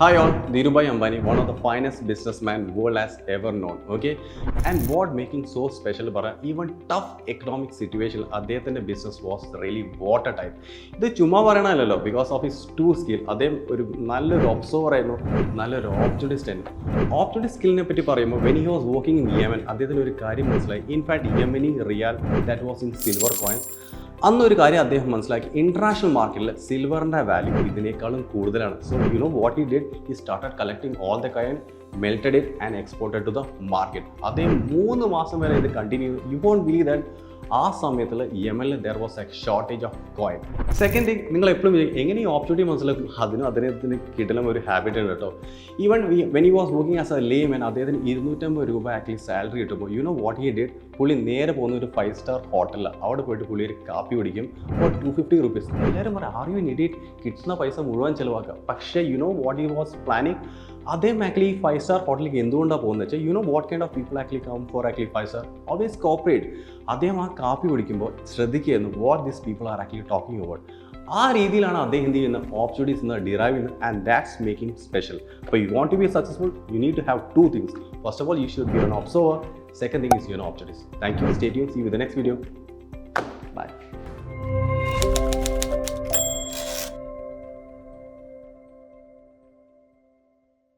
Hi all, Dhirubhai Ambani, one of the finest businessmen world has ever known. Okay, and what making so special about even tough economic situation, അദ്ദേഹത്തിന്റെ business was really watertight. ഇത് ചുമ്മാ പറയണല്ലോ because of his to skill. അദ്ദേഹം ഒരു നല്ലൊരു observer ആയിരുന്നു, നല്ലൊരു ഓപ്റ്റോണിസ്റ്റ് ആയിരുന്നു. ഓപ്റ്റോണിസ്റ്റ് സ്കില്ലിനെ പറ്റി പറയുമ്പോൾ when he was working in Yemen അദ്ദേഹത്തിന് ഒരു കാര്യം മനസ്സിലായി. In fact Yemeni riyal that was in silver coins. അന്നൊരു കാര്യം അദ്ദേഹം മനസ്സിലാക്കി, ഇന്റർനാഷണൽ മാർക്കറ്റിൽ സിൽവറിൻ്റെ വാല്യൂ ഇതിനേക്കാളും കൂടുതലാണ്. So you know what he did, he started collecting all the coin, melted it and exported to the market. അദ്ദേഹം 3 മാസം വരെ ഇത് continue. You won't believe that ആ സമയത്തിൽ യമനിൽ there was a shortage of coin. Second thing, നിങ്ങൾ എപ്പോഴും എങ്ങനെ ഈ ഓപ്പർച്യൂണിറ്റി മനസ്സിലാക്കും, അദ്ദേഹത്തിന് കിട്ടലും ഒരു ഹാബിറ്റ് ഉണ്ട് കേട്ടോ. Even when he was working as A layman അദ്ദേഹത്തിന് 250 രൂപ ആക്ച്വലി സാലറി കിട്ടുമ്പോൾ U know what he did, പുള്ളി നേരെ പോകുന്ന ഒരു 5 സ്റ്റാർ ഹോട്ടലിലാണ്. അവിടെ പോയിട്ട് പുള്ളി ഒരു കാപ്പി കുടിക്കും ഫോർ 250 റുപ്പീസ്. എല്ലാവരും പറയും ആർ യു ഇൻ ഇഡിയറ്റ്, കിട്ടുന്ന പൈസ മുഴുവൻ ചിലവാക്കുക. പക്ഷേ you know what he was planning, അദ്ദേഹം ആക്ച്വലി 5 സ്റ്റാർ ഹോട്ടലിലേക്ക് എന്തുകൊണ്ടാണ് പോകുന്നത് വെച്ചാൽ you know what kind of people actually come for actually 5 star, always cooperate. അദ്ദേഹം ആ കാപ്പി കുടിക്കുമ്പോൾ ശ്രദ്ധിക്കുകയായിരുന്നു what this people are actually talking about. ആ രീതിയിലാണ് അദ്ദേഹം എന്ത് ചെയ്യുന്നത്, ഓപ്പർച്യൂണിറ്റീസ് എന്ന് ഡിറൈവ് ചെയ്യുന്നത്. And that's making special. അപ്പോൾ you want to be successful, you need to have 2 things. First of all, you should be an observer. Second thing is, opportunities. Thank you. Stay tuned. See you in the next video. Bye.